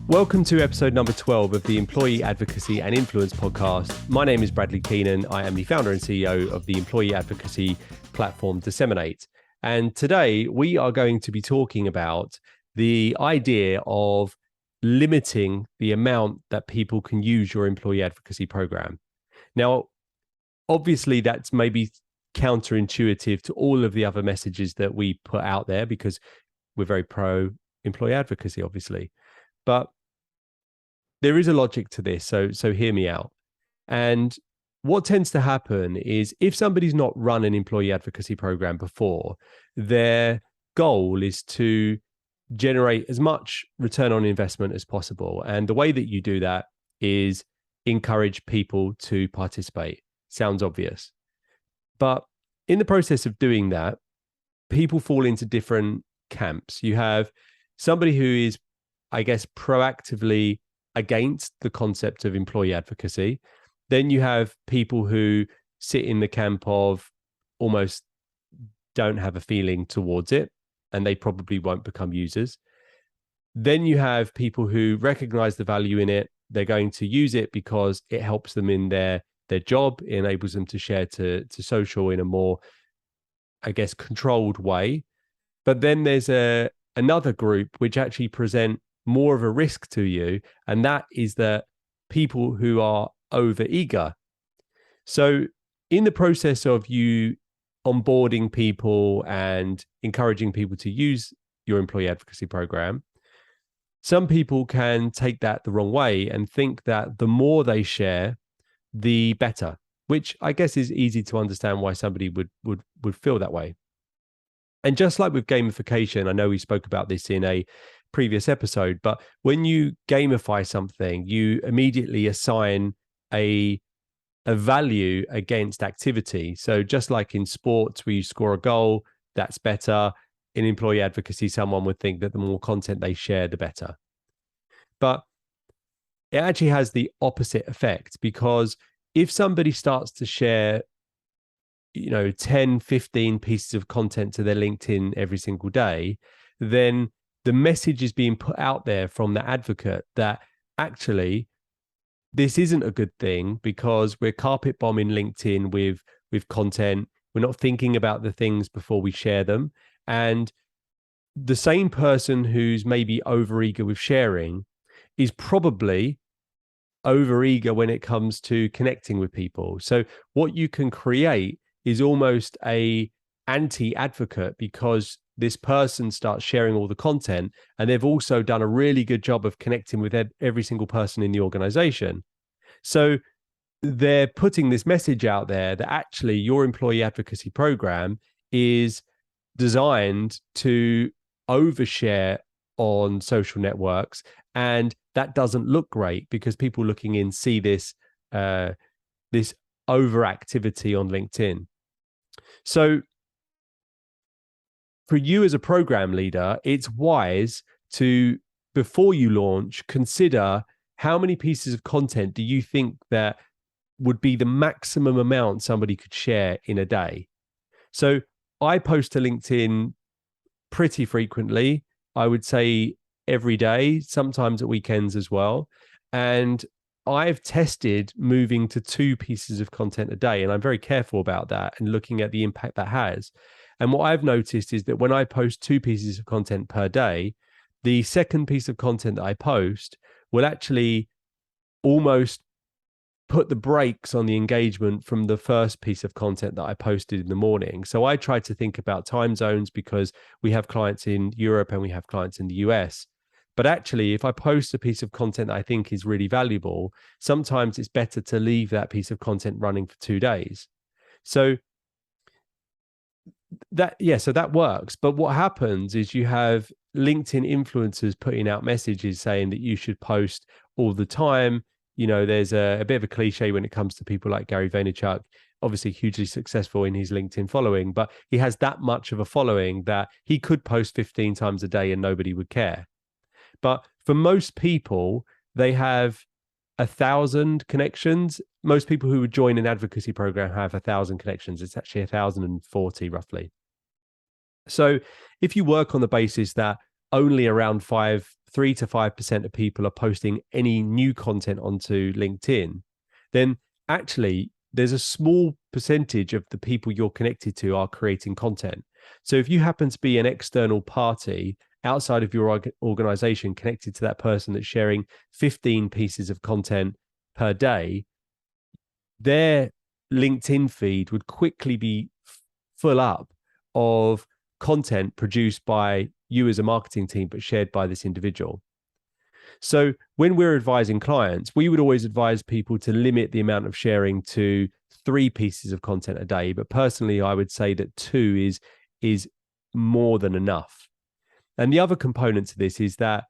Welcome to episode number 12 of the Employee Advocacy and Influence podcast. My name is Bradley Keenan. I am the founder and CEO of the employee advocacy platform DSMN8. And today we are going to be talking about the idea of limiting the amount that people can use your employee advocacy program. Now, obviously, that's maybe counterintuitive to all of the other messages that we put out there because we're very pro employee advocacy, obviously. But there is a logic to this, so hear me out. And what tends to happen is if somebody's not run an employee advocacy program before, their goal is to generate as much return on investment as possible. And the way that you do that is encourage people to participate. Sounds obvious. But in the process of doing that, people fall into different camps. You have somebody who is, I guess, proactively against the concept of employee advocacy. Then you have people who sit in the camp of almost don't have a feeling towards it, and they probably won't become users. Then you have people who recognize the value in it. They're going to use it because it helps them in their job, it enables them to share to social in a more, I guess, controlled way. But then there's another group which actually present more of a risk to you, and that is that people who are over eager. So in the process of you onboarding people and encouraging people to use your employee advocacy program, some people can take that the wrong way and think that the more they share, the better, which I guess is easy to understand why somebody would feel that way. And just like with gamification, I know we spoke about this in a previous episode, but when you gamify something, you immediately assign a value against activity. So just like in sports where you score a goal, that's better. In employee advocacy, someone would think that the more content they share, the better. But it actually has the opposite effect, because if somebody starts to share 10, 15 pieces of content to their LinkedIn every single day, then the message is being put out there from the advocate that actually this isn't a good thing because we're carpet bombing LinkedIn with content. We're not thinking about the things before we share them. And the same person who's maybe overeager with sharing is probably overeager when it comes to connecting with people. So what you can create is almost a anti-advocate, because this person starts sharing all the content and they've also done a really good job of connecting with every single person in the organization. So they're putting this message out there that actually your employee advocacy program is designed to overshare on social networks, and that doesn't look great because people looking in see this this overactivity on LinkedIn. So for you as a program leader, it's wise to, before you launch, consider how many pieces of content do you think that would be the maximum amount somebody could share in a day. So I post to LinkedIn pretty frequently. I would say every day, sometimes at weekends as well. And I've tested moving to 2 pieces of content a day, and I'm very careful about that and looking at the impact that has. And what I've noticed is that when I post 2 pieces of content per day, the second piece of content that I post will actually almost put the brakes on the engagement from the first piece of content that I posted in the morning. So I try to think about time zones because we have clients in Europe and we have clients in the US. But actually, if I post a piece of content that I think is really valuable, sometimes it's better to leave that piece of content running for 2 days. So that works. But what happens is you have LinkedIn influencers putting out messages saying that you should post all the time. There's a bit of a cliche when it comes to people like Gary Vaynerchuk, obviously hugely successful in his LinkedIn following, but he has that much of a following that he could post 15 times a day and nobody would care. But for most people, they have 1,000 connections. Most people who would join an advocacy program have 1,000 connections. It's actually 1,040 roughly. So if you work on the basis that only around 5 3 to 5% of people are posting any new content onto LinkedIn, then actually there's a small percentage of the people you're connected to are creating content. So if you happen to be an external party outside of your organization connected to that person that's sharing 15 pieces of content per day, their LinkedIn feed would quickly be full up of content produced by you as a marketing team, but shared by this individual. So when we're advising clients, we would always advise people to limit the amount of sharing to 3 pieces of content a day. But personally, I would say that 2 is more than enough. And the other component to this is that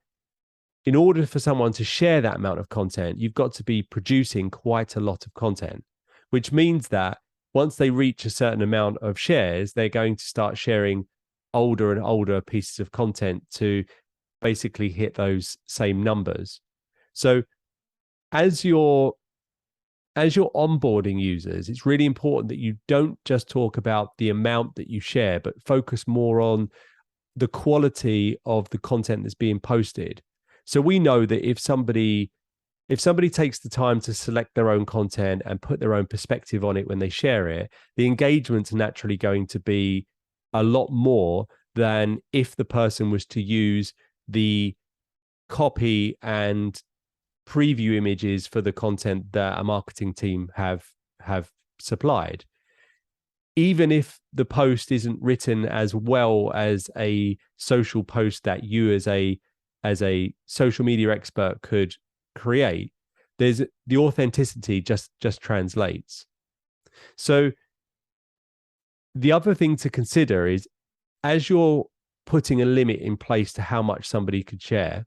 in order for someone to share that amount of content, you've got to be producing quite a lot of content, which means that once they reach a certain amount of shares, they're going to start sharing older and older pieces of content to basically hit those same numbers. So as you're onboarding users, it's really important that you don't just talk about the amount that you share, but focus more on the quality of the content that's being posted. So we know that if somebody takes the time to select their own content and put their own perspective on it when they share it, the engagement's naturally going to be a lot more than if the person was to use the copy and preview images for the content that a marketing team have supplied. Even if the post isn't written as well as a social post that you as a social media expert could create, there's the authenticity just translates. So the other thing to consider is, as you're putting a limit in place to how much somebody could share,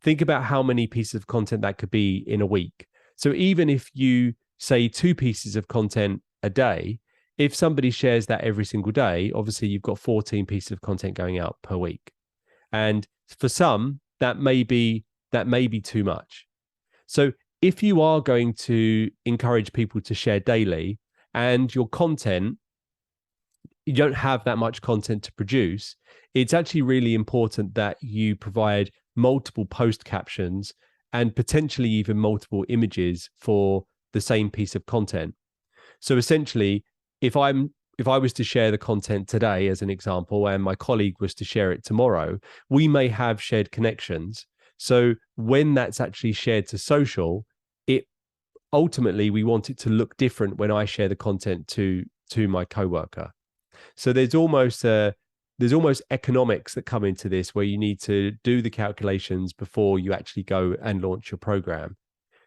think about how many pieces of content that could be in a week. So even if you say 2 pieces of content a day, if somebody shares that every single day, obviously you've got 14 pieces of content going out per week. And for some, that may be too much. So if you are going to encourage people to share daily and your content, you don't have that much content to produce, it's actually really important that you provide multiple post captions and potentially even multiple images for the same piece of content. So essentially, if I was to share the content today, as an example, and my colleague was to share it tomorrow, we may have shared connections. So when that's actually shared to social, ultimately we want it to look different when I share the content to my coworker. So there's almost economics that come into this, where you need to do the calculations before you actually go and launch your program.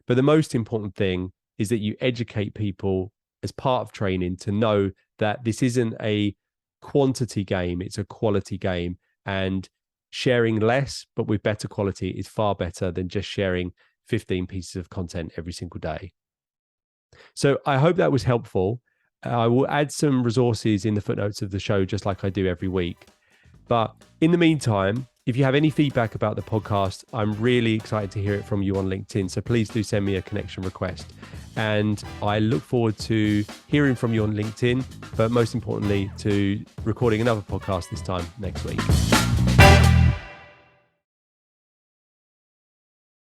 But the most important thing is that you educate people as part of training to know that this isn't a quantity game, it's a quality game, and sharing less but with better quality is far better than just sharing 15 pieces of content every single day. So I hope that was helpful. I will add some resources in the footnotes of the show, just like I do every week. But in the meantime, if you have any feedback about the podcast, I'm really excited to hear it from you on LinkedIn. So please do send me a connection request. And I look forward to hearing from you on LinkedIn, but most importantly, to recording another podcast this time next week.